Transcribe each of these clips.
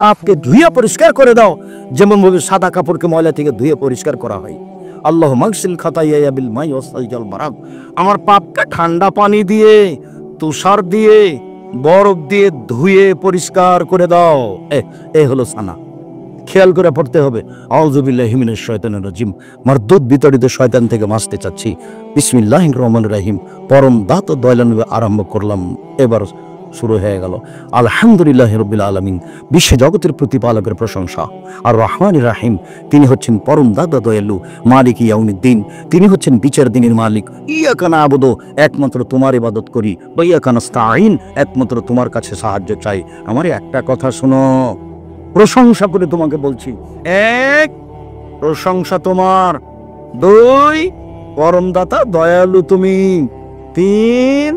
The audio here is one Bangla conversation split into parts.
আপকে ধুয়ে পরিষ্কার করে দাও, যেমন ভাবে সাদা কাপড়কে ময়লা থেকে ধুয়ে পরিষ্কার করা হয়। আল্লাহ মাগসিল খাতাইয়া বিল মাই ওয়াসাল জাল বারাক, আমার পাপকে ঠান্ডা পানি দিয়ে, তুষার দিয়ে, বরফ দিয়ে ধুয়ে পরিষ্কার করে দাও। এ হলো সানা। খেয়াল করে পড়তে হবে। আউযুবিল্লাহি মিনাশ শাইতানির রাজিম, মারদুদ বিতাড়িত শয়তান থেকে বাঁচতে চাচ্ছি। বিসমিল্লাহির রহমানির রহিম, পরম দাতা দয়ালু নবী আরম্ভ করলাম। এবার শুরু হয়ে গেল। আলহামদুলিল্লাহি রাব্বিল আলামিন, বিশ্ব জগতের প্রতিপালকের প্রশংসা। আর রহমানির রহিম, তিনি হচ্ছেন পরম দাতা দয়ালু, মালিক ইয়াউমিদ্দিন, তিনি হচ্ছেন বিচার দিনের মালিক। ইয়াকা না'বুদু, একমাত্র তোমার ইবাদত করি। ওয়া ইয়াকা নাস্তাঈন, একমাত্র তোমার কাছে সাহায্য চাই। আমার একটা কথা শোনো, প্রশংসা করে তোমাকে বলছি। এক, প্রশংসা তোমার। দুই, পরম দাতা দয়ালু তুমি। তিন,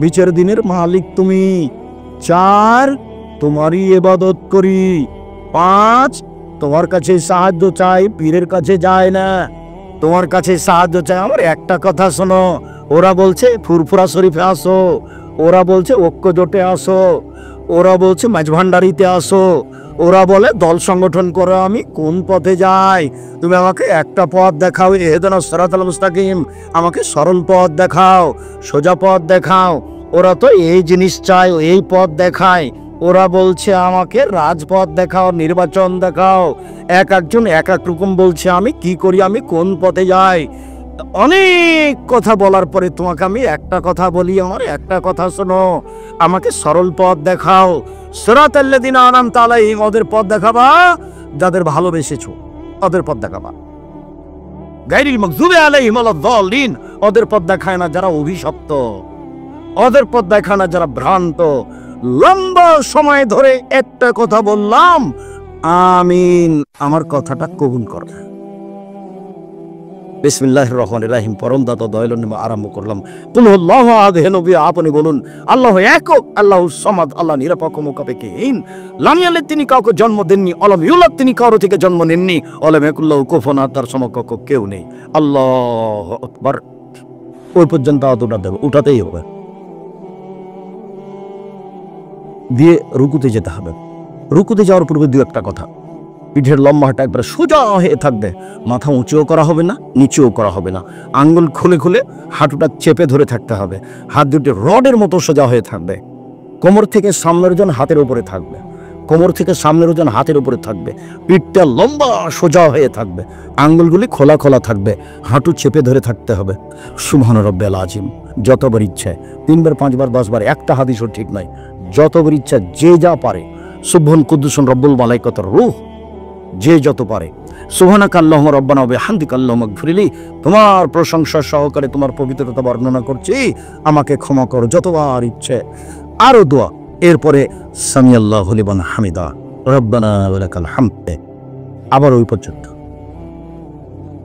বিচার দিনের মালিক তুমি। চার, তোমারই ইবাদত করি। পাঁচ, তোমার কাছে সাহায্য চাই, পীরের কাছে যায় না, তোমার কাছে সাহায্য চাই। আমার একটা কথা শোনো, ওরা বলছে ফুরফুরা শরীফে আসো, ওরা বলছে ঐক্য জোটে আসো, ওরা বলছে মাঝভান্ডারিতে আসো, ওরা বলে দল সংগঠন করো। আমি কোন পথে যাই? তুমি আমাকে একটা পথ দেখাও, ইহদিনাস সিরাতাল মুস্তাকিম, আমাকে সরল পথ দেখাও, সোজা পথ দেখাও। ওরা তো এই জিনিস চায়, এই পথ দেখায়। ওরা বলছে আমাকে রাজপথ দেখাও, নির্বাচন দেখাও। এক একজন এক এক রকম বলছে। আমি কি করি? আমি কোন পথে যাই? অনেক কথা বলার পরে তোমাকে আমি একটা কথা বলি, আমার একটা কথা শোনো, আমাকে সরল পথ দেখাও। সিরাতাল্লাযিনা আনআমতা আলাইহিম, ওদের পথ দেখাবা যাদের ভালোবেসেছো, ওদের পথ দেখাবা। গায়রিল মাগযুবি আলাইহিম ওয়ালাদ-দাল্লিন, ওদের পথ দেখায় না যারা অভিশপ্ত, ওদের পথ দেখায় না যারা ভ্রান্ত। লম্বা সময় ধরে একটা কথা বললাম, আমিন, আমার কথাটা কবুল কর। বিসমিল্লাহির রহমানির রহিম, পরম দাতা দয়ালু নামে আরম্ভ করলাম। কুল হুয়াল্লাহু আহাদ, হে নবী আপনি বলুন আল্লাহু একক, আল্লাহুস সামাদ, আল্লাহ নিরপেক্ষ মুখাপেক্ষিহীন। লাম ইয়ালিদ, তিনি কাউকে জন্ম দেননি। ওয়ালাম ইউলাদ, তিনি কারো থেকে জন্ম নেননি। ওয়ালাম ইয়াকুল লাহু কুফুয়ান আহাদ, তার সমকক্ষ কেউ নেই। আল্লাহু আকবার। ওই পর্যন্ত আয়াতটা দেব, উঠাতেই হবে, দিয়ে রুকুতে যেতে হবে। রুকুতে যাওয়ার পূর্বে দু একটা কথা, পিঠের লম্বাটা একবার সোজা হয়ে থাকবে, মাথা উঁচুও করা হবে না, নিচুও করা হবে না। আঙ্গুল খুলে খুলে হাঁটুটা চেপে ধরে থাকতে হবে। হাত দুটি রডের মতো সোজা হয়ে থাকবে। কোমর থেকে সামনের ওজন হাতের উপরে থাকবে, কোমর থেকে সামনের ওজন হাতের উপরে থাকবে। পিঠটা লম্বা সোজা হয়ে থাকবে, আঙ্গুলগুলি খোলা খোলা থাকবে, হাঁটু চেপে ধরে থাকতে হবে। সুবহান রাব্বিল আযীম, যতবার ইচ্ছে, 3 বার 5 বার 10 বার, একটা হাদিসও ঠিক নাই, যতবার ইচ্ছা যে যা পারে। সুবহান কুদ্দুসুন রব্বুল মালাইকাতুর রূহ, যে যত পারে। সুবহানাকা আল্লাহুম্মা রাব্বানা ওয়া বিহামদিকা আল্লাহুম্মা ইগফিরলি, তোমার প্রশংসা সহকারে তোমার পবিত্রতা বর্ণনা করছি, আমাকে ক্ষমা করো, যতবার ইচ্ছে। আরো দোয়া, এরপরে সামিআল্লাহু লিমান হামিদা, রব্বানা ওয়া লাকাল হামদ। আবার ওই পর্যন্ত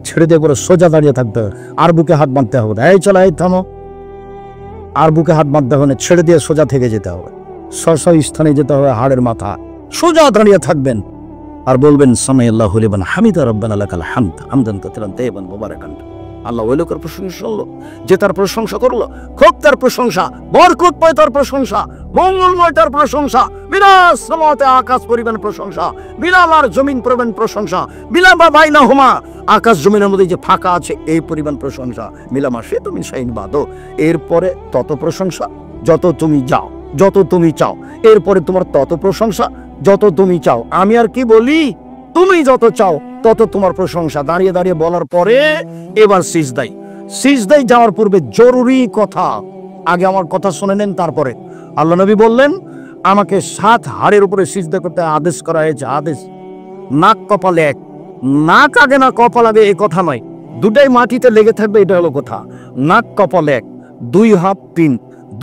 ছেড়ে দিয়ে পরে সোজা দাঁড়িয়ে থাকতে হবে, আর বুকে হাত বাঁধতে হবে। এই চলো, এই থামো, আর বুকে হাত বাঁধতে হবে না, ছেড়ে দিয়ে সোজা থেকে যেতে হবে, স্ব স্থানে যেতে হবে, হাড়ের মাথা। সোজা দাঁড়িয়ে থাকবেন আর বলবেন সামিআল্লাহু লিমান হামিদা, রব্বানা লাকাল হামদ, হামদান কাসীরান তাইয়িবান মুবারাকান। আল্লাহ ওই লোকের প্রশংসা করলো যে তার প্রশংসা করলো, খুব তার প্রশংসা, বরকতময় তার প্রশংসা, মঙ্গলময় তার প্রশংসা। বিরাজ সামাওয়াতে, আকাশ পরিমাণ প্রশংসা, বিলাল আর জমিন পরিমাণ প্রশংসা, বিলামা বাইনাহুমা, আকাশ জমিনের মধ্যে যে ফাঁকা আছে এই পরিমাণ প্রশংসা। মিলামা সে তুমি শাইন বাদো। এরপরে তত প্রশংসা যত তুমি যাও, যত তুমি চাও। এরপরে তোমার তত প্রশংসা যত তুমি চাও। আমি আর কি বলি, তুমি যত চাও তত তোমার প্রশংসা। দাঁড়িয়ে দাঁড়িয়ে বলার পরে এবার সিজদায়, সিজদায় যাওয়ার পূর্বে জরুরি কথা, আগে আমার কথা শুনে নেন, তারপরে আল্লাহ নবী বললেন আমাকে 7 হাড়ের উপরে সিজদা করতে আদেশ করা হয়েছে। আদেশ, নাক কপাল এক, নাক আগে না কপাল আগে এই কথা নয়, দুটাই মাটিতে লেগে থাকবে, এটা হলো কথা। নাক কপাল এক, 2 হাত 3,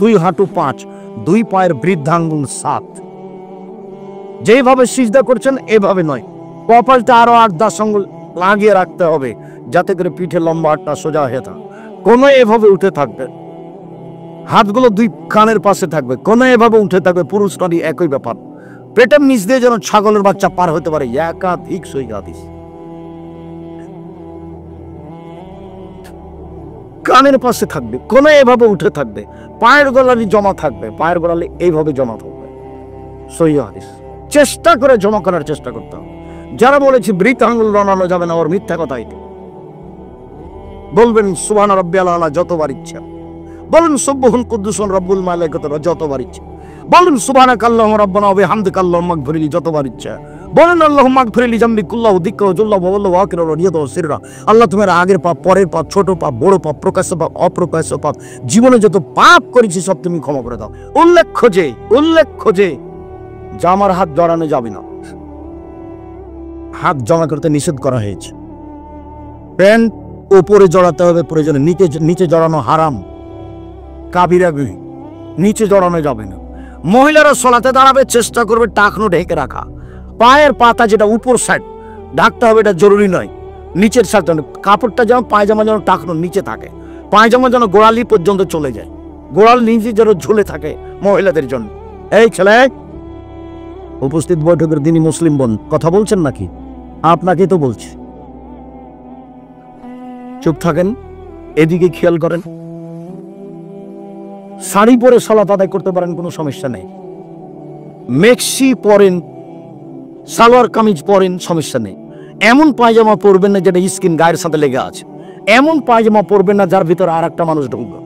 2 হাঁটু 5, 2 পায়ের বৃদ্ধাঙ্গুল 7। যেভাবে সিজদা করছেন এভাবে নয়, কপালটা আরো 8-10 আঙ্গুল লাগিয়ে রাখতে হবে, যাতে করে পিঠে লম্বা হাতটা সোজা হয়ে থাকে। কোনো এভাবে উঠে থাকবে, হাতগুলো 2 কানের পাশে থাকবে, কোনো এভাবে উঠে থাকবে। পুরুষ নারী একই ব্যাপার। পেটের নিচ দিয়ে যেন ছাগলের বাচ্চা পার হতে পারে, একাধিক সহিহ হাদিস। কানের পাশে থাকবে, কোনো এভাবে উঠে থাকবে। পায়ের গোড়ালি জমা থাকবে, পায়ের গোড়ালি এইভাবে জমা থাকবে, সহিহ হাদিস। চেষ্টা করে জমা করার চেষ্টা করতে হবে। যারা বলেছে বৃত আঙ্গুল বানানো যাবে না, ওর মিথ্যা কথা এটা। বলবেন সুবহান রাব্বিয়াল আলা যতবার ইচ্ছা, বলেন সুবহুন কুদ্দুসুন রব্বুল মালাইকাতুর যতবার ইচ্ছা, বলেন সুবহানাকাল্লাহুম্মা রাব্বানা ওয়া বিহামদিকা আল্লাহুম্মা ইগফিরলি যতবার ইচ্ছা, বলেন আল্লাহুম্মা ইগফিরলি জামবি কুল্লাহু দিক্কাহু জুল্লাহু ওয়া ওয়াল্লাহু আখিরা ওয়া রিয়াদু সিররা। আল্লাহ তোমার আগের পাপ, পরের পাপ, ছোট পাপ, বড় পাপ, প্রকাশ্য পাপ, অপ্রকাশ্য পাপ, জীবনে যত পাপ করেছি সব তুমি ক্ষমা করে দাও। উল্লেখ্য যে জামার হাত জড়ানো যাবে না, হাত জমা করতে নিষেধ করা হয়েছে। প্যান্ট উপরে জড়াতে হবে প্রয়োজনে, নিচে জড়ানো হারাম, কাবিরা গুনাহ, নিচে জড়ানো যাবে না। মহিলারা সলাতে দাঁড়াবে, চেষ্টা করবে টাকনো ঢেকে রাখা, পায়ের পাতা যেটা উপর সাইড ঢাকতে হবে, এটা জরুরি নয়। নিচের সাইড কাপড়টা যেন পায়জামা যেন টাকনো নিচে থাকে, পায়জামা যেন গোড়ালি পর্যন্ত চলে যায়, গোড়াল নিচে যেন ঝুলে থাকে মহিলাদের জন্য। এই ছেলে, উপস্থিত বৈঠকের দিনই মুসলিম বোন কথা বলছেন নাকি? আপনাকে তো বলছি, চুপ থাকেন, এদিকে খেয়াল করেন। শাড়ি পরে সালাত আদায় করতে পারেন, কোনো সমস্যা নেই। মেক্সি পরেন, সালোয়ার কামিজ পরেন, সমস্যা নেই। এমন পায়জামা পরবেন না যেটা স্কিন গায়ের সাথে লেগে আছে, এমন পায়জামা পরবেন না যার ভিতরে আর একটা মানুষ ঢুকবে।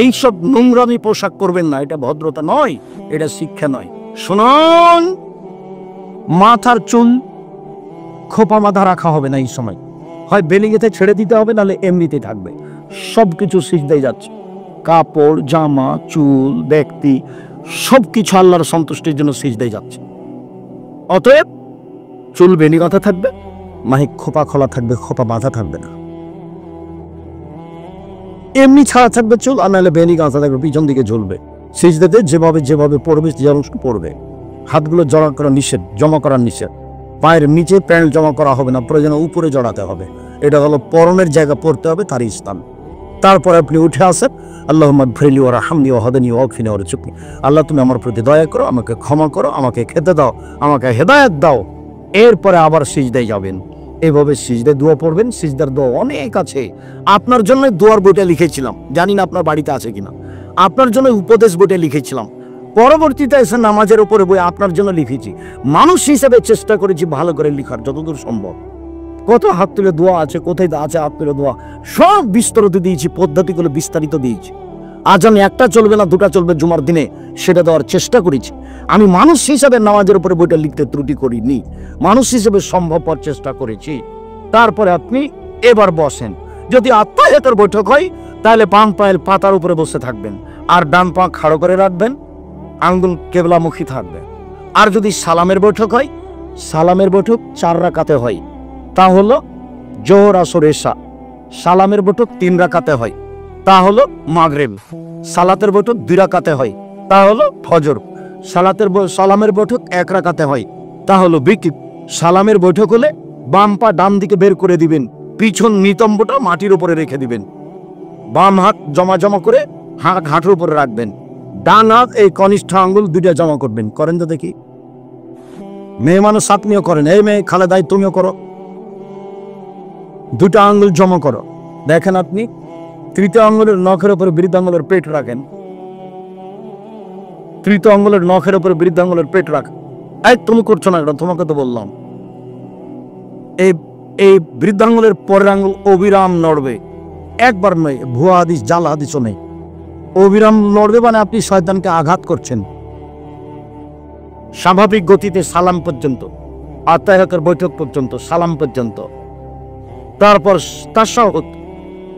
এইসব নোংরামি পোশাক করবেন না, এটা ভদ্রতা নয়, এটা শিক্ষা নয়। শুনুন, মাথার চুল খোপা মাথা রাখা হবে না এই সময়, হয় বেলিগেতে ছেড়ে দিতে হবে, নাহলে এমনিতেই থাকবে। সবকিছু সিজদায় যাচ্ছে, কাপড়, জামা, চুল, ব্যক্তি সবকিছু আল্লাহর সন্তুষ্টির জন্য সিজদায় যাচ্ছে। অতএব চুল বেনি গাঁথা থাকবে, মাহিক খোপা খোলা থাকবে, খোপা বাঁধা থাকবে না, এমনি ছাড়া থাকবে চুল, আর নাহলে বেনি গাঁথা থাকবে, পিছন দিকে ঝুলবে। সিজদাতে যেভাবে পড়বে যেমন পড়বে। হাতগুলো জড়া করা নিষেধ, জমা করার নিষেধ। পায়ের নিচে প্যান্ট জমা করা হবে না, প্রয়োজনে উপরে জড়াতে হবে। এটা হলো পরনের জায়গা, পড়তে হবে তার স্থান। তারপরে আপনি উঠে আসেন, আল্লাহুম্মা ইগফিরলি ওয়া রাহমনি ওয়া হাদিনি ওয়া আফিনি ওয়া রযুকনি। আল্লাহ তুমি আমার প্রতি দয়া করো, আমাকে ক্ষমা করো, আমাকে খেতে দাও, আমাকে হেদায়েত দাও। এরপরে আবার সিজদায় যাবেন, এভাবে সিজদায় দোয়া পড়বেন। সিজদার দোয়া অনেক আছে, আপনার জন্য দোয়ার বইটা লিখেছিলাম, জানি না আপনার বাড়িতে আছে কিনা। আপনার জন্য উপদেশ বইটা লিখেছিলাম, পরবর্তীতে এসে নামাজের উপরে বই আপনার জন্য লিখেছি। মানুষ হিসেবে চেষ্টা করেছি ভালো করে লিখার যতদূর সম্ভব। কত হাত তুলে দোয়া আছে, কোথায় আছে হাত তুলে দোয়া, সব বিস্তারিত দিয়েছি, পদ্ধতিগুলো বিস্তারিত দিয়েছি। আজান একটা চলবে না, দুটা চলবে জুমার দিনে, সেটা দেওয়ার চেষ্টা করেছি। আমি মানুষ হিসাবে নামাজের উপরে বইটা লিখতে ত্রুটি করিনি, মানুষ হিসেবে সম্ভবপর চেষ্টা করেছি। তারপরে আপনি এবার বসেন। যদি আত্মাহিয়াতের বৈঠক হয় তাহলে বাম পায়ের পাতার উপরে বসে থাকবেন, আর ডান পা খাড়ো করে রাখবেন, আঙ্গুল কেবলামুখী থাকবে। আর যদি সালামের বৈঠক হয়, সালামের বৈঠক 4 রাকাতে হয়, তা হলো জোহর, আসর, এশা। সালামের বৈঠক 3 রাকাতে হয়, তা হলো মাগরিব। সালাতের বৈঠক 2 রাকাতে হয়, তা হলো ফজর। সালামের বৈঠক 1 রাকাতে হয়, তা হলো বিকির। সালামের বৈঠক হলে বাম পা ডান দিকে বের করে দিবেন, পিছন নিতম্বটা মাটির উপরে রেখে দিবেন, বাম হাত জমা করে হাঁটুর উপরে রাখবেন, ডান হাত এই কনিষ্ঠ আঙ্গুল 2টা জমা করবেন। করেন তো দেখি, মেয়ে মানুষ আপনিও করেন। এই মেয়ে খালেদাই, তুমিও করো, 2টা আঙ্গুল জমা করো। দেখেন আপনি তৃতীয় আঙ্গুলের নখের উপরে বৃদ্ধ আঙ্গুলের পেট রাখেন, তৃতীয় আঙ্গুলের নখের উপরে বৃদ্ধ আঙ্গুলের পেট রাখেন। এই তুমি করছো না, তোমাকে তো বললাম। এই বৃদ্ধ আঙ্গুলের পরের আঙ্গুল অবিরাম নড়বে, একবার নয়, ভুয়া হাদিস, জাল হাদিসও নেই। অবিরাম নড়বে মানে আপনি শয়তানকে আঘাত করছেন। স্বাভাবিক গতিতে সালাম পর্যন্ত, আত্মাহিয়াতের বৈঠক পর্যন্ত, সালাম পর্যন্ত, তারপর তাশাহুদ,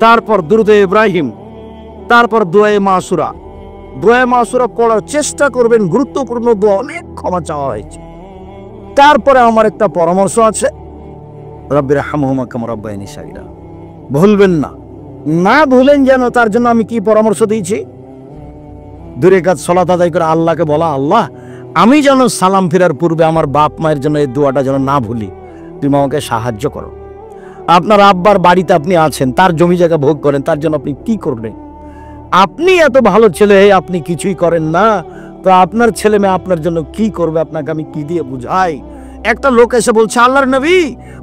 তারপর দুরূদে ইব্রাহিম, তারপর দোয়ায়ে মাসুরা। দোয়ায়ে মাসুরা পড়ার চেষ্টা করবেন, গুরুত্বপূর্ণ দোয়া, অনেক ক্ষমা চাওয়া হয়েছে। তারপরে আমার একটা পরামর্শ আছে, রাব্বিরহামহুমা কামা রাব্বায়ানি সাগীরা, ভুলবেন না, না ভুলেন যেন, তার জন্য আমি কি পরামর্শ দিয়েছি? 2 রাকাত সালাত আদায় করে আল্লাহকে বলা, আল্লাহ আমি যেন সালাম ফেরার পূর্বে আমার বাপ মায়ের জন্য এই দোয়াটা যেন না ভুলি, তুমি আমাকে সাহায্য করো। আপনার আব্বার বাড়িতে আপনি আছেন, তার জমি জায়গা ভোগ করেন, তার জন্য আপনি কি করবেন? আপনি এত ভালো ছেলে, আপনি কিছুই করেন না, তো আপনার ছেলে মেয়ে আপনার জন্য কি করবে? আপনাকে আমি কি দিয়ে বুঝাই? একটা লোক এসে বলছে, আল্লাহর নবী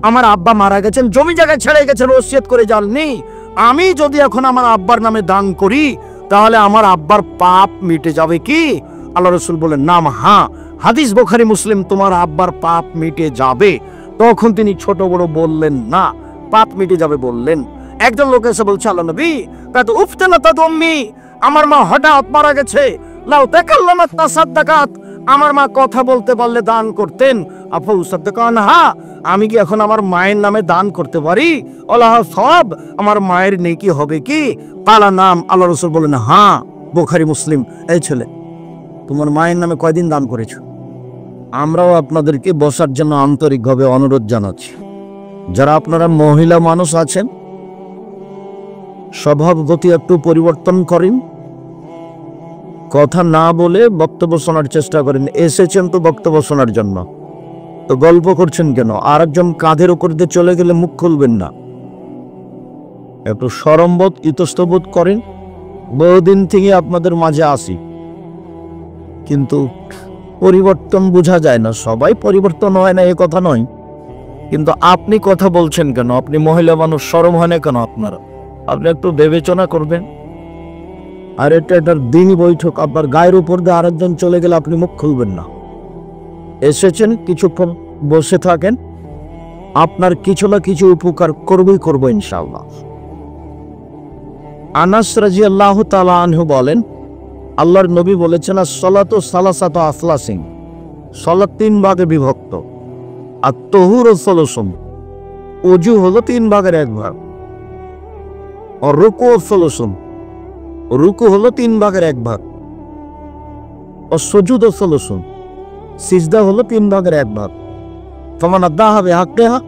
আমার আব্বা মারা গেছেন, জমি জায়গা ছেড়ে গেছেন, ওসিয়ত করে যাননি, আমি যদি এখন আমার আব্বার নামে দান করি তাহলে আমার আব্বার পাপ মিটে যাবে কি? আল্লাহ রাসূল বলেন, নাম হ্যাঁ, হাদিস বুখারী মুসলিম, তোমার আব্বার পাপ মিটে যাবে। তখন তিনি ছোট বড় বললেন না, পাপ মিটে যাবে বললেন। একজন লোক এসে বলছে, আল্লাহ নবী, তাত উফতানা তাদুম্মি, আমার মা হঠাৎ মারা গেছে, লাউ তাকাল্লামাত তাসাদ্দাকাত, আমার মা কথা বলতে পারলে দান করতেন। আফা উসাদ্দাকান, হা, আমি কি এখন আমার মায়ের নামে দান করতে পারি? আল্লাহ সব, আমার মায়ের নেকি হবে কি? পালা নাম, আল্লাহ রাসূল বলেন হ্যাঁ। বুখারী মুসলিম। এই ছেলে, তোমার মায়ের নামে কয়দিন দান করেছো? আমরাও আপনাদেরকে বসার জন্য আন্তরিকভাবে অনুরোধ জানাচ্ছি। যারা আপনারা মহিলা মানুষ আছেন, স্বভাব গতি একটু পরিবর্তন করেন, কথা না বলে বক্তব্য শোনার চেষ্টা করেন। এসেছেন তো বক্তব্য শোনার জন্য, তো গল্প করছেন কেন? আর একজন কাঁধের উপর দিয়ে চলে গেলে মুখ খুলবেন না। একটু শরমবোধ, ইতস্তবোধ করেন। বহুদিন থেকে আপনাদের মাঝে আসি, কিন্তু পরিবর্তন বোঝা যায় না। সবাই পরিবর্তন হয় না, এ কথা নয়, কিন্তু আপনি কথা বলছেন কেন? আপনি মহিলা মানুষ, শরম হয় না কেন আপনার? আপনি একটু বিবেচনা করবেন। আর এটা দিনই বৈঠক, আপনার গায়ের উপর দিয়ে আরেকজন চলে গেলে আপনি মুখ খুলবেন না। এসেছেন, কিছুক্ষণ বসে থাকেন, আপনার কিছু না কিছু উপকার করব ইনশাআল্লাহ। আনাস রাদিয়াল্লাহু তাআলা আনহু বলেন, আল্লাহর নবী বলেছেন, as-salatu salasatu aflasin, সালাত 3 ভাগে বিভক্ত। আর তাহুরু সালাসুন, ওযু হলো 3 ভাগের 1 ভাগ। আর রুকু সালাসুন, রুকু হলো 3 ভাগের 1 ভাগ। আর সুজুদ সালাসুন, সিজদা হলো 3 ভাগের 1 ভাগ। ফামান আদাহা বিহাক্কিহা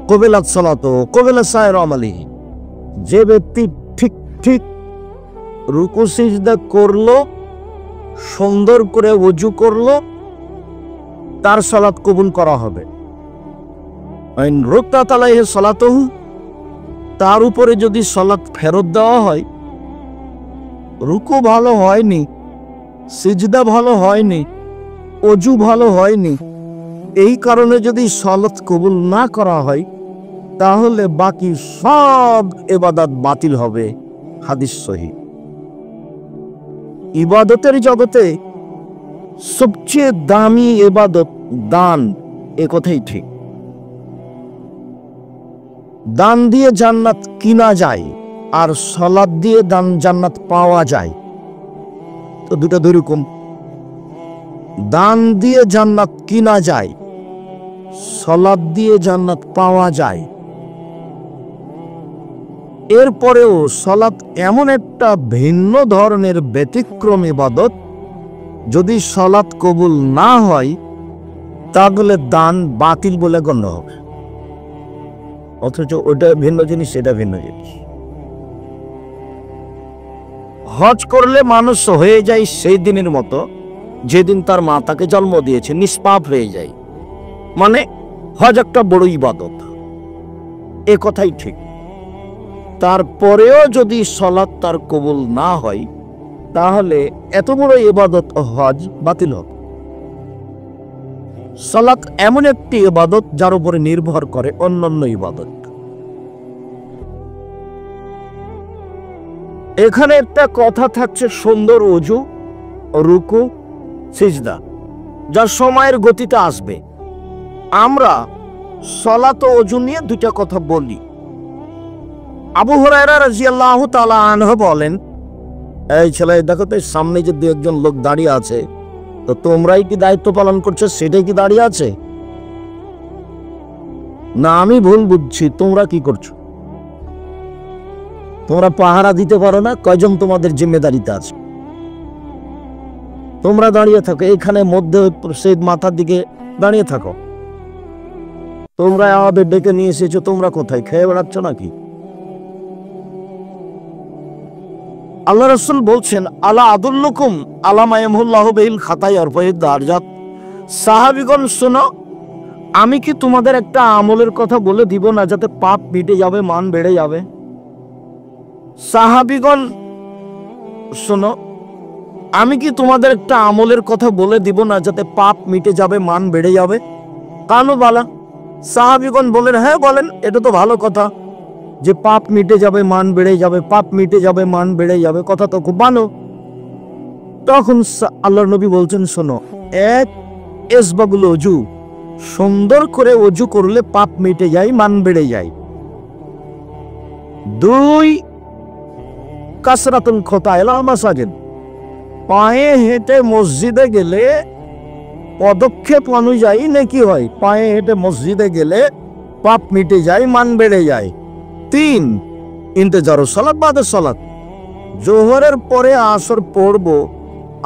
কুবিলাত সালাতু কুবিলা সাইরু আমালিহি, যে ব্যক্তি ঠিক ঠিক রুকু সিজদা করলো, সুন্দর করে ওযু করলো, তার সালাত কবুল করা হবে। আইন রুকতাত আলাইহি সালাতুহু, তার উপরে যদি সালাত ফেরত দেওয়া হয়, রুকু ভালো হয়নি, সিজদা ভালো হয়নি, ওযু ভালো হয়নি, এই কারণে যদি সালাত কবুল না করা হয়, তাহলে বাকি সব ইবাদত বাতিল হবে। হাদিস সহিহ। ইবাদতের জগতে সবচেয়ে দামি ইবাদত দান, এ কথাই ঠিক। দান দিয়ে জান্নাত কিনা যায়, আর সালাত দিয়ে জান্নাত পাওয়া যায়। তো দুটো দুই রকম। দান দিয়ে জান্নাত কিনা যায়, সালাত দিয়ে জান্নাত পাওয়া যায়। এরপরেও সালাত এমন একটা ভিন্ন ধরনের ব্যতিক্রম ইবাদত, যদি সালাত কবুল না হয় তাহলে দান বাতিল বলে গণ্য হবে। অথচ ওটা ভিন্ন জিনিস, সেটা ভিন্ন জিনিস। হজ করলে মানুষ হয়ে যায় সেই দিনের মতো যেদিন তার মা তাকে জন্ম দিয়েছে, নিষ্পাপ হয়ে যায়। মানে হজ একটা বড় ইবাদত, এ কথাই ঠিক। তারপরেও যদি সালাত তার কবুল না হয়, তাহলে এত বড় ইবাদত হজ বাতিল হবে। সালাত এমন একটি ইবাদত যার উপরে নির্ভর করে অন্যান্য ইবাদত। এখানে একটা কথা থাকছে, সুন্দর ওযু, রুকু, সিজদা, যা সময়ের গতিতে আসবে। আমরা সালাত ও ওযু নিয়ে দুইটা কথা বলি। আবু হুরায়রা রাদিয়াল্লাহু তাআলা আনহু বলেন, এই ছেলে দেখো তো, সামনে যে দু একজন লোক দাঁড়িয়ে আছে, তো তোমরাই কি দায়িত্ব পালন করছো? সেটাই কি দাঁড়িয়ে আছে? না আমি ভুল বুঝছি? তোমরা কি করছো? তোমরা পাহারা দিতে পারো না? কয়জন তোমাদের জিম্মেদারিতে আছে? তোমরা দাঁড়িয়ে থাকো এখানে, মধ্যে সেই মাথার দিকে দাঁড়িয়ে থাকো। তোমরা আমাদের ডেকে নিয়ে এসেছো, তোমরা কোথায় খেয়ে বেড়াচ্ছ নাকি? আল্লাহ রাসূল বলছেন, আলা আদুল্লুকুম আলা মা ইয়ামহুল্লাহু বিল খাতায়া ওয়া ইয়ারফা'ুদ দারজাত। সাহাবীগণ শোনো, আমি কি তোমাদের একটা আমলের কথা বলে দিব না, যাতে পাপ মিটে যাবে, মান বেড়ে যাবে? সাহাবীগণ শোনো, আমি কি তোমাদের একটা আমলের কথা বলে দিব না, যাতে পাপ মিটে যাবে, মান বেড়ে যাবে? কানু বালা। সাহাবীগণ বলেন, হ্যাঁ বলেন, এটা তো ভালো কথা যে পাপ মিটে যাবে, মান বেড়ে যাবে, পাপ মিটে যাবে, মান বেড়ে যাবে, কথা তো খুব ভালো। তখন আল্লাহর নবী বলছেন, শোনো, এক এসবাগুল অজু, সুন্দর করে অজু করলে পাপ মিটে যায়, মান বেড়ে যায়। 2 কাসরাতুল খতা ইলা মাসাজিদ, পায়ে হেঁটে মসজিদে গেলে পদক্ষেপ অনুযায়ী নেকি হয়, পায়ে হেঁটে মসজিদে গেলে পাপ মিটে যায়, মান বেড়ে যায়। 3 ইন্তেজারুস সালাত বাদে সালাত, জোহরের পরে আসর পড়ব,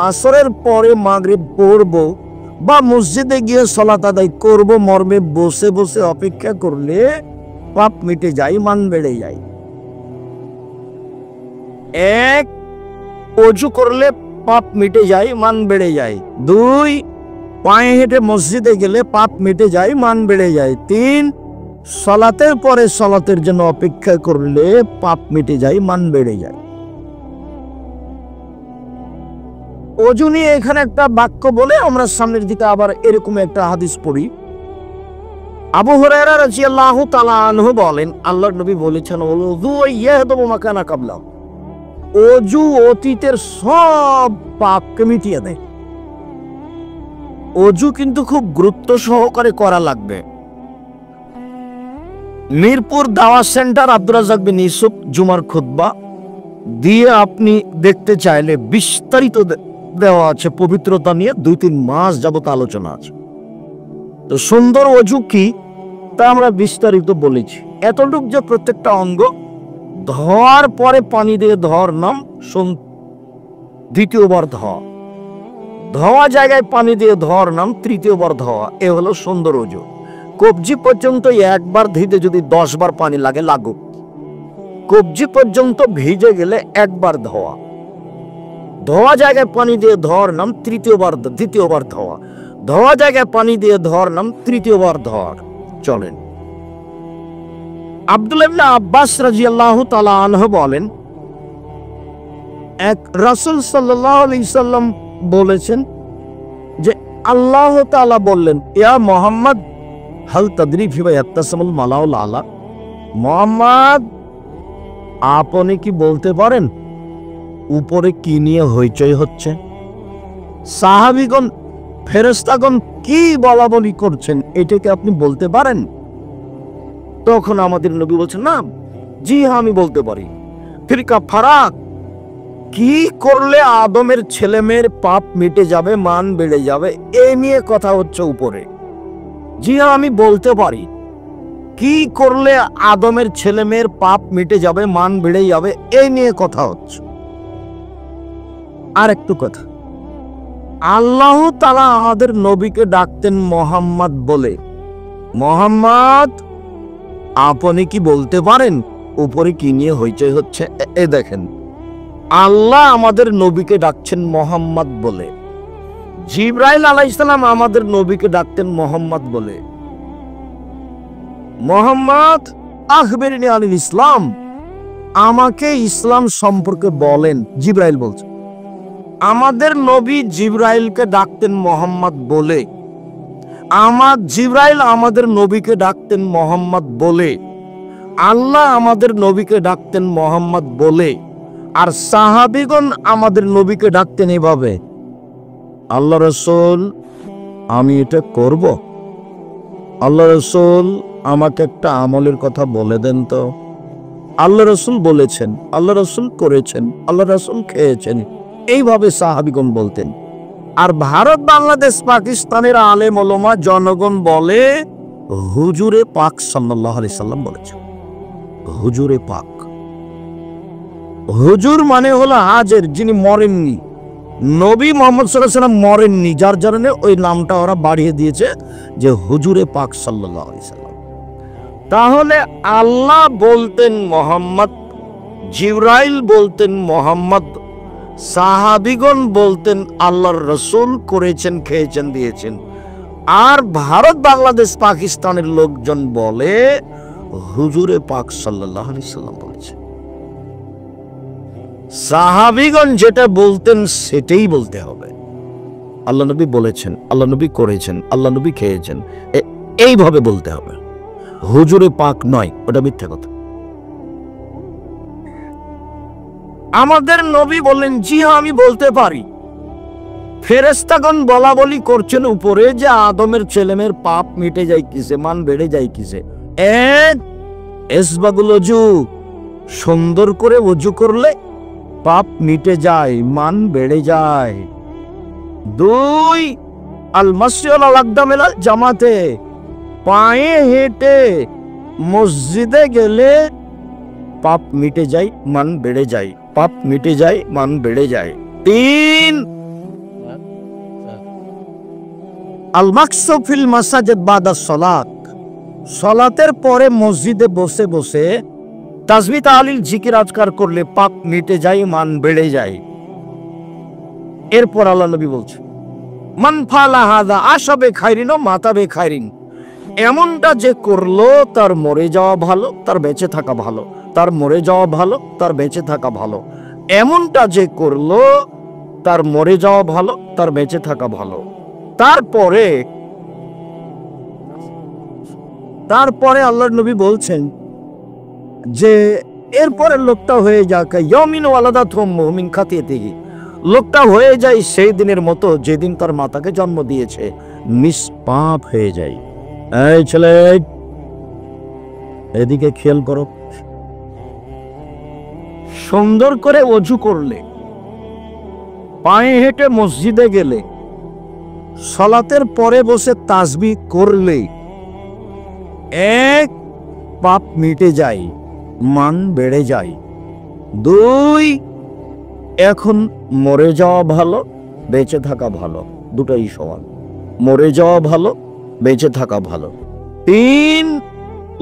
আসরের পরে মাগরিব পড়ব, বা মসজিদে গিয়ে সালাত আদায় করব, মর্মে বসে বসে অপেক্ষা করলে পাপ মিটে যায়, মান বেড়ে যায়। 1 অজু করলে পাপ মিটে যায়, মান বেড়ে যায়। 2 পায়ে হেঁটে মসজিদে গেলে পাপ মিটে যায়, মান বেড়ে যায়। 3 সালাতের পরে সালাতের জন্য অপেক্ষা করলে পাপ মিটে যায়, মান বেড়ে যায়। অজু নিয়ে এখানে একটা বাক্য বলে আমরা সামনের দিকে আবার এরকম একটা হাদিস পড়ি। আবু হুরায়রা রাদিয়াল্লাহু তাআলা আনহু বলেন, আল্লাহর নবী বলেছেন, ওযু ইয়াহদু মাকানা কাবলা, অজু অতীতের সব পাপকে মিটিয়ে দেয়। অজু কিন্তু খুব গুরুত্ব সহকারে করা লাগবে। মিরপুর দাওয়াত সেন্টার আব্দুর রাজ্জাক বিন ইউসুফ জুমার খুতবা দিয়ে আপনি দেখতে চাইলে বিস্তারিত দেওয়া আছে, পবিত্রতা নিয়ে 2-3 মাস যাবত আলোচনা আছে। তো সুন্দর অজু কি তা আমরা বিস্তারিত বলেছি। এতটুক যে প্রত্যেকটা অঙ্গ ধোয়ার পরে পানি দিয়ে ধোয়ার নাম, দ্বিতীয়বার ধোয়া, ধোয়া জায়গায় পানি দিয়ে ধোয়ার নাম তৃতীয়বার ধোয়া। এ হলো সুন্দর অজু। কবজি পর্যন্ত একবার ধুইতে যদি 10 বার পানি লাগে লাগুক, কবজি পর্যন্ত ভিজে গেলে একবার ধোয়া, ধোয়া জায়গায় পানি দিয়ে ধোয়ার নাম দ্বিতীয়বার ধোয়া, ধোয়া জায়গায় পানি দিয়ে ধোয়ার নাম তৃতীয়বার ধোয়া। চলেন, আব্দুল্লাহ ইবনে আব্বাস রাদিয়াল্লাহু তাআলা আনহু বলেন, এক রাসূল সাল্লাল্লাহু আলাইহি সাল্লাম বলেছেন যে আল্লাহ তাআলা বললেন, ইয়া মুহাম্মদ হাল তাদরি ফিমা ইয়াত্তাসামুল মালাউল আলা, মুহাম্মদ আপনি কি বলতে পারেন উপরে কি নিয়ে হইচই হচ্ছে? সাহাবীগণ ফেরেশতাগণ কি বলা বলি করছেন, এটাকে আপনি বলতে পারেন? তখন আমাদের নবী বলছেন, না জি হ্যাঁ আমি বলতে পারি। ফিরকা ফারাক, কি করলে আদমের ছেলে মেয়ের পাপ মিটে যাবে, মান বেড়ে যাবে, এই নিয়ে কথা হচ্ছে উপরে। জি হ্যাঁ আমি বলতে পারি। কি করলে আদমের ছেলে মেয়ের পাপ মিটে যাবে, মান বেড়ে যাবে, এই নিয়ে কথা হচ্ছে। আর একটু কথা, আল্লাহ তাআলা আমাদের নবীকে ডাকতেন মোহাম্মদ বলে। মোহাম্মদ আপনি কি বলতে পারেন উপরে কি নিয়ে হইচই হচ্ছে? এ দেখেন, আল্লাহ আমাদের নবীকে ডাকছেন মোহাম্মদ বলে। জিবরাইল আলাইহিস সালাম আমাদের নবীকে ডাকতেন মোহাম্মদ বলে। মোহাম্মদ আখবিরনি আনিল ইসলাম, আমাকে ইসলাম সম্পর্কে বলেন, জিবরাইল বলছে। আমাদের নবী জিবরাইলকে ডাকতেন মোহাম্মদ বলে। জিবরাইল আমাদের নবীকে ডাকতেন মোহাম্মদ বলে। আল্লাহ আমাদের নবীকে ডাকতেন মোহাম্মদ বলে। আর সাহাবীগণ আমাদের নবীকে ডাকতেন এভাবে, আল্লাহ রাসূল আমি এটা করব, আল্লাহ রাসূল আমাকে একটা আমলের কথা বলে দেন তো। আল্লাহ রাসূল বলেছেন, আল্লাহ রাসূল করেছেন, আল্লাহ রাসূল খেয়েছেন, এইভাবে সাহাবীগণ বলতেন। আর ভারত, বাংলাদেশ, পাকিস্তানের আলেম ওলামা জনগণ বলে হুজুরে পাক সাল্লাল্লাহু আলাইহি সাল্লাম বলেছেন। হুজুরে পাক, হুজুর মানে হলো হাজের, যিনি মরেননি। নবী মুহাম্মদ সাল্লাল্লাহু আলাইহি সাল্লাম মরেননি, যার জন্য ওই নামটা ওরা বাড়িয়ে দিয়েছে যে হুজুরে পাক সাল্লাল্লাহু আলাইহি সাল্লাম। তাহলে আল্লাহ বলতেন মোহাম্মদ, জিবরাইল বলতেন মোহাম্মদ, সাহাবীগণ বলতেন আল্লাহর রাসূল করেছেন, খেয়েছেন, দিয়েছেন। আর ভারত, বাংলাদেশ, পাকিস্তানের লোকজন বলে হুজুরে পাক সাল্লাল্লাহু আলাইহি সাল্লাম বলেছেন। সাহাবীগণ যেটা বলতেন সেটাই বলতে হবে। আল্লাহ নবী বলেছেন, আল্লাহ নবী করেছেন, আল্লাহ নবী খেয়েছেন, এইভাবে বলতে হবে। হুজুরে পাক নয়, ওটা মিথ্যা কথা। আমাদের নবী বললেন, জি হ্যাঁ আমি বলতে পারি। ফেরেশতাগণ বলা বলি করছেন উপরে যে আদমের ছেলেমেয়ের পাপ মিটে যায় কিসে, মান বেড়ে যায় কিসে। এক, ইসবাগুল ওযু, সুন্দর করে ওযু করলে পাপ মিটে যায়, মান বেড়ে যায়। দুই, আল মাসিউল আল আকদামিল জামাতে, পায়ে হেঁটে মসজিদে গেলে পাপ মিটে যায়, মান বেড়ে যায়, পাপ মিটে যায়, মান বেড়ে যায়। তিন, আল মাকসু ফিল মাসাজিদ বাদা সালাত, সালাতের পরে মসজিদে বসে বসে তাসবিহ তাহলিল জিকির আজকার করলে পাপ মিটে যায়, মান বেড়ে যায়। এরপর আল্লাহ নবী বলছে, মান ফালা হাযা আশাবে খায়রিন ও মাতাবে খায়রিন, এমনটা যে করলো তার মরে যাওয়া ভালো, তার বেঁচে থাকা ভালো, তার মরে যাওয়া ভালো, তার বেঁচে থাকা ভালো। এমনটা যে করলো তার মরে যাওয়া ভালো, তার বেঁচে থাকা ভালো। তারপরে আল্লাহর নবী বলছেন যে এরপরে লোকটা হয়ে যাক ইয়ামিন ওয়ালাদাতহু মিন খাতিয়াতিহি, লোকটা হয়ে যায় সেই দিনের মতো যেদিন তার মাতাকে জন্ম দিয়েছে, নিষ্পাপ হয়ে যায়। এই ছেলে, এদিকে খেয়াল করো। সুন্দর করে ওযু করলে, পায়ে হেঁটে মসজিদে গেলে, সালাতের পরে বসে তাসবিহ করলে এক, পাপ মিটে যায়, মান বেড়ে যায়। দুই, এখন মরে যাওয়া ভালো, বেঁচে থাকা ভালো, দুটাই সমান। মরে যাওয়া ভালো, বেঁচে থাকা ভালো। তিন,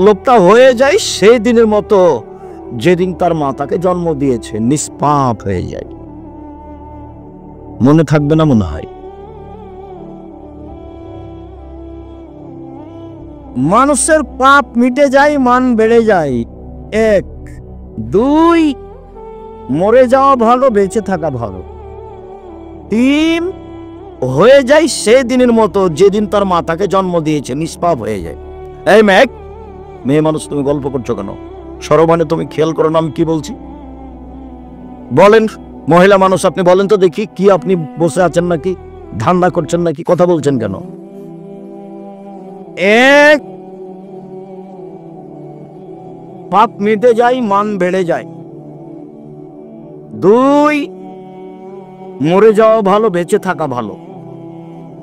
লোকটা হয়ে যায় সেই দিনের মতো যেদিন তার মাতাকে জন্ম দিয়েছে, নিষ্পাপ হয়ে যায়। মনে থাকবে না মনে হয়? মানুষের পাপ মিটে যায়, মান বেড়ে যায়। এক। দুই, মরে যাওয়া ভালো, বেঁচে থাকা ভালো। তিন, হয়ে যায় সে দিনের মতো যেদিন তার মাতাকে জন্ম দিয়েছে, নিষ্পাপ হয়ে যায়। এই মেয়ে মানুষ, তুমি গল্প করছো কেন? সরবানে তুমি খেয়াল করো না আমি কি বলছি। বলেন, মহিলা মানুষ আপনি বলেন তো দেখি, কি আপনি বসে আছেন নাকি, ধান্দা করছেন নাকি, কথা বলছেন কেন? এক, পাপ মিটে যায়, মান বেড়ে যায়। দুই, মরে যাওয়া ভালো, বেঁচে থাকা ভালো।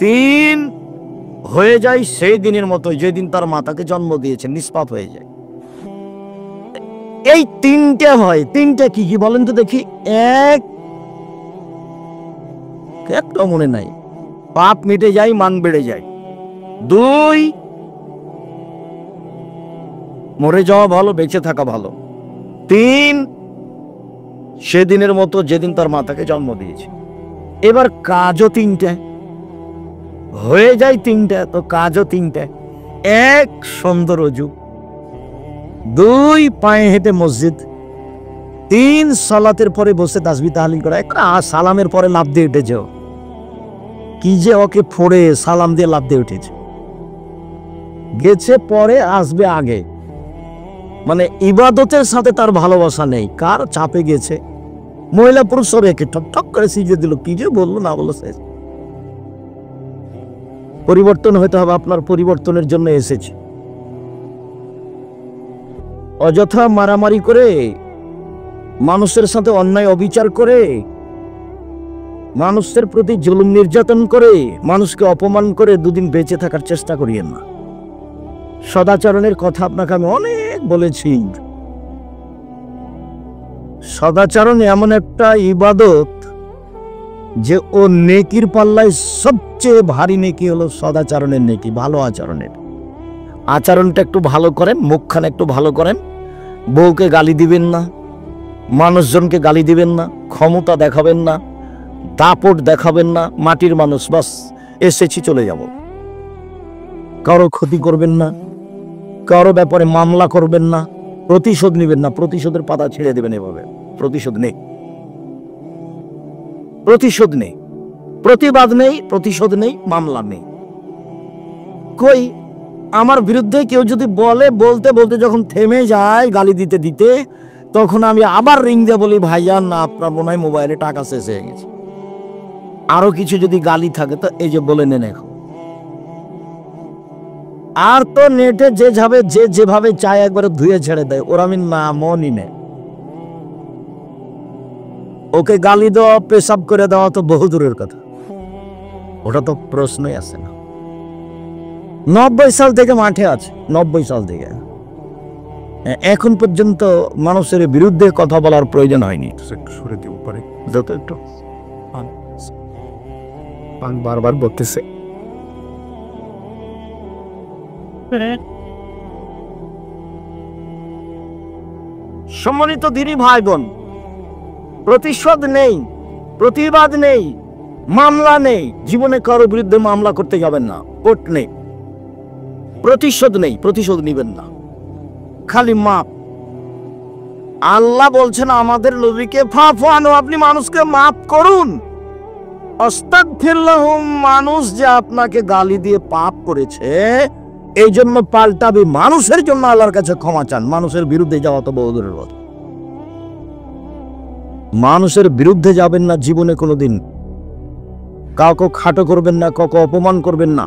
তিন, হয়ে যায় সেই দিনের মতো যেদিন তার মাতাকে জন্ম দিয়েছে, নিষ্পাপ হয়ে যায়। এই তিনটে হয়। তিনটে কি কি বলেন তো দেখি। এক, একটা মনে নাই, পাপ মিটে যায়, মান বেড়ে যায়। দুই, মরে যাওয়া ভালো, বেঁচে থাকা ভালো। তিন, সেদিনের মতো যেদিন তার মাতাকে জন্ম দিয়েছে। এবার কাজও তিনটে, হয়ে যায় তিনটে, তো কাজও তিনটে। এক, সুন্দর ওযু। দুই, পায়ে হেঁটে মসজিদ। তিন, সালাতের পরে বসে তাসবিহ তাহলিল করা। একটা সালামের পরে লাফ দিয়ে উঠেছে, কি যে ওকে ফোড়ে সালাম দিয়ে লাফ দিয়ে উঠেছে, গেছে পরে, আসবে আগে। মানে ইবাদতের সাথে তার ভালোবাসা নেই, কার চাপে গেছে। মহিলা পুরুষ সব একে ঠক ঠক করে সিজদে দিল, কি যে বললো না বললো শেষ। পরিবর্তন হতে হবে, আপনার পরিবর্তনের জন্য এসেছে। অযথা মারামারি করে, মানুষের সাথে অন্যায় অবিচার করে, মানুষের প্রতি জুলুম নির্যাতন করে, মানুষকে অপমান করে দুদিন বেঁচে থাকার চেষ্টা করিয়েন না। সদাচরণের কথা আপনাকে আমি অনেক বলেছি। সদাচরণ এমন একটা ইবাদত যে ও নেকির পাল্লায় সবচেয়ে ভারী নেকি হলো সদাচরণের নেকি, ভালো আচরণের। আচরণটা একটু ভালো করেন, মুখখানা একটু ভালো করেন, বউকে গালি দিবেন না, মানুষজনকে গালি দিবেন না, ক্ষমতা দেখাবেন না, দাপট দেখাবেন না। মাটির মানুষ, বাস এসেছি চলে যাব। কারো ক্ষতি করবেন না, কারো ব্যাপারে মামলা করবেন না, প্রতিশোধ নেবেন না, প্রতিশোধের পাতা ছেড়ে দেবেন। এভাবে প্রতিশোধ নেই, প্রতিশোধ নেই, প্রতিবাদ নেই, প্রতিশোধ নেই, মামলা নেই। কই আমার বিরুদ্ধে কেউ যদি বলতে বলতে যখন থেমে যায় গালি দিতে দিতে, তখন আমি আবার রিং দিয়ে বলি, ভাইয়া না, আপনার মনে হয় মোবাইলে টাকা শেষ হয়ে গেছে। আরো কিছু যদি গালি থাকে তো এই যে বলে নেন এখন। আর তো নেটে যেভাবে চায় একবারে ধুয়ে ছেড়ে দেয়, ওর আমি নামই নেই। ওকে গালি দেওয়া, পেশাব করে দেওয়া তো বহু দূরের কথা, ওটা তো প্রশ্নই আসে না। 90 সাল থেকে মাঠে আছে, 90 সাল থেকে এখন পর্যন্ত মানুষের বিরুদ্ধে কথা বলার প্রয়োজন হয়নি। যত একটু বারবার বলতেছে। সম্মানিত দিনী ভাই বোন, প্রতিশোধ নেই, প্রতিবাদ নেই, মামলা নেই। জীবনে কারো বিরুদ্ধে মামলা করতে যাবেন না, কোর্ট নেই। প্রতিশোধ নেই, প্রতিশোধ নিবেন না, খালি মাপ। আল্লাহ বলছেন আমাদের নবীকে, ফাফু আনহু, আপনি মানুষকে মাফ করুন। আস্তাগফিরুল্লাহুম, মানুষ যে আপনাকে গালি দিয়ে পাপ করেছে এই জন্য পাল্টাবে, মানুষের জন্য আল্লাহর কাছে ক্ষমা চান। মানুষের বিরুদ্ধে যাওয়া তো বহু দূরের কথা। মানুষের বিরুদ্ধে যাবেন না জীবনে কোনোদিন। কাউকে খাটো করবেন না, কাউকে অপমান করবেন না,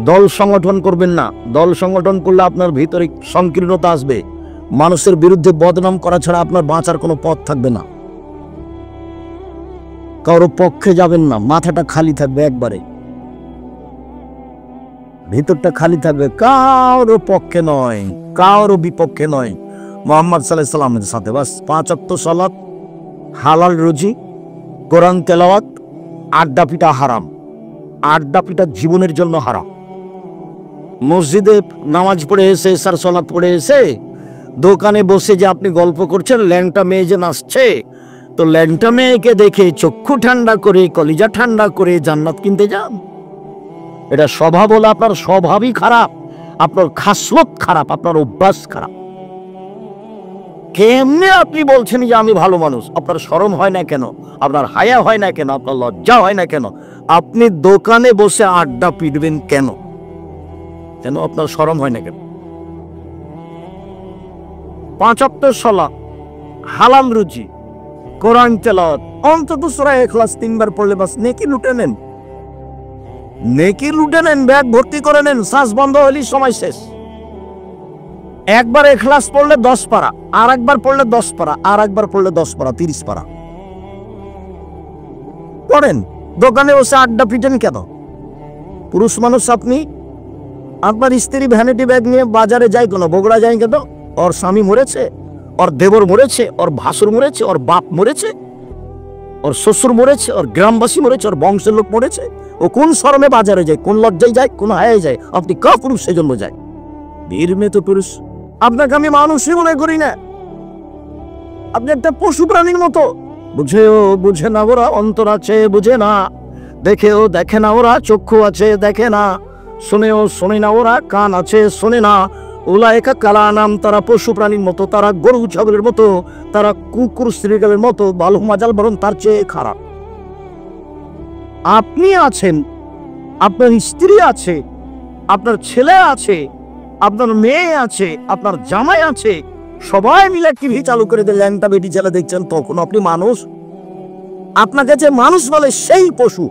দল সংগঠন করবেন না। দল সংগঠন করলে আপনার ভিতরে সংকীর্ণতা আসবে। মানুষের বিরুদ্ধে বদনাম করা ছাড়া আপনার বাঁচার কোনো পথ থাকবে না। কারো পক্ষে যাবেন না, মাথাটা খালি থাকবে, একবারে ভিতরটা খালি থাকবে, কারো পক্ষে নয়, কারো বিপক্ষে নয়। মুহাম্মদ সাল্লাল্লাহু আলাইহি সাল্লামের সাথে বাস 5 ওয়াক্ত সালাত, হালাল রুজি, কোরআন তেলাওয়াত, আড্ডা পিটা হারাম। আড্ডা পিটা জীবনের জন্য হারাম। মসজিদে নামাজ পড়ে এসে, এশার সালাত পড়ে এসে দোকানে বসে যে আপনি গল্প করছেন, ল্যাংটা মেয়ে যে নাচছে, তো ল্যাংটা মেয়েকে দেখে চক্ষু ঠান্ডা করে, কলিজা ঠান্ডা করে জান্নাত কিনতে যান। এটা স্বভাব হলো আপনার স্বভাবই খারাপ, আপনার খাসলত খারাপ, আপনার অভ্যাস খারাপ। কেমনে আপনি বলছেন যে আমি ভালো মানুষ? আপনার শরম হয় না কেন? আপনার হায়া হয় না কেন? আপনার লজ্জা হয় না কেন? আপনি দোকানে বসে আড্ডা পিটবেন কেন? কেন আপনার শরম হয় না কেন? 5 ওয়াক্ত সালাত, হালাল রুজি, কোরআন তেলাওয়াত, অন্তত সূরা ইখলাস 3 বার পড়লে বাস নেকি লুটে নেন। নেকি লুটে নেন, ব্যাগ ভর্তি করে নেন। শ্বাস বন্ধ হলেই সময় শেষ। একবার ইখলাস পড়লে 10 পারা, আর একবার পড়লে 10 পারা, আর একবার পড়লে 10 পারা, 30 পারা পড়েন। দোকানে বসে আড্ডা পিটেন কেন? পুরুষ মানুষ আপনি, আপনার স্ত্রী ভ্যানিটি ব্যাগ নিয়ে বাজারে যায় কেন? বগুড়া যায় কেন? ওর স্বামী মরেছে, ওর দেবর মরেছে, ওর ভাসুর মরেছে, ওর বাপ মরেছে, ওর শ্বশুর মরেছে, ওর গ্রামবাসী মরেছে, ওর বংশের লোক মরেছে। ও কোন শরমে বাজারে যায়? কোন লজ্জায় যায়? কোন হায়ায় যায়? আপনি কা পুরুষ সেজন্য যায়? বীর মেয়ে তো পুরুষ। আপনাকে আমি মানুষই মনে করি না, আপনি একটা পশু প্রাণীর মতো। বুঝেও বুঝে না ওরা, অন্তর আছে বুঝে না, দেখেও দেখে না ওরা, চক্ষু আছে দেখে না, শুনেও শোনে না ওরা, কান আছে শোনে না। উলায়েকা কালানাম, তারা পশু প্রাণীর মতো, তারা গরু ছাগলের মতো, তারা কুকুর শ্রীগালের মতো, বালু মাজাল বরং তার চেয়ে খারাপ। আপনি আছেন, আপনার স্ত্রী আছে, আপনার ছেলে আছে, আপনার মেয়ে আছে, আপনার জামাই আছে, সবাই মিলে টিভি চালু করে দিয়ে ল্যাংটা বেটি ছেলে দেখছেন, তখন আপনি মানুষ? আপনাকে যে মানুষ বলে সেই পশু।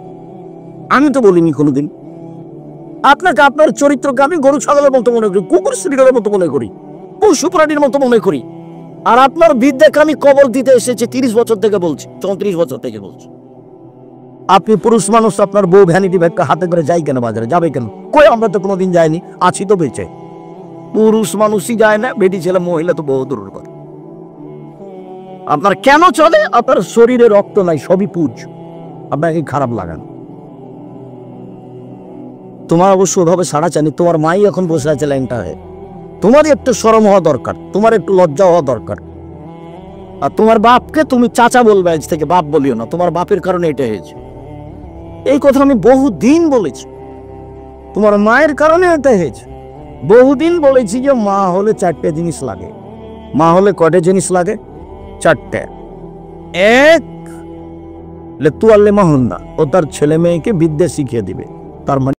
আমি তো বলিনি কোনোদিন। আপনাকে, আপনার চরিত্রকে আমি গরু ছাগলের মতো মনে করি, কুকুর শ্রীগালের মতো মনে করি, পশু প্রাণীর মতো মনে করি। আর আপনার বিদ্যাকে আমি কবল দিতে এসেছি 30 বছর থেকে বলছি, 34 বছর থেকে বলছি। আপনি পুরুষ মানুষ, আপনার বউ ভ্যানিটি ব্যাগটা হাতে করে যাই কেন বাজারে? যাবে কেন? কই, আমরা তো কোনোদিন যাইনি, আছি তো বেঁচে। পুরুষ মানুষই যায় না, বেটি ছেলে মহিলা তো বহু দূরের কথা। আপনার কেন চলে? আপনার শরীরে রক্ত নাই, সবই পুজ। আপনাকে খারাপ লাগান। তোমার অবশ্য ওভাবে সাড়া চানি, তোমার মাই এখন বসে আছে ল্যাংটা হয়ে। তোমারই একটু শরম হওয়া দরকার, তোমার একটু লজ্জা হওয়া দরকার। আর তোমার বাপকে তুমি চাচা বলবে, আজ থেকে বাপ বলিও না, তোমার বাপের কারণে এটা হয়েছে। এই কথা আমি বহুদিন বলেছি, তোমার মায়ের কারণে এটা হয়েছে। বহুদিন বলেছি যে মা হলে 4টে জিনিস লাগে। মা হলে কয়টা জিনিস লাগে? 4টে। এক, লে তু আল্লে মাহুন্না, ও তার ছেলে মেয়েকে বিদ্যা শিখিয়ে দিবে। তার মানে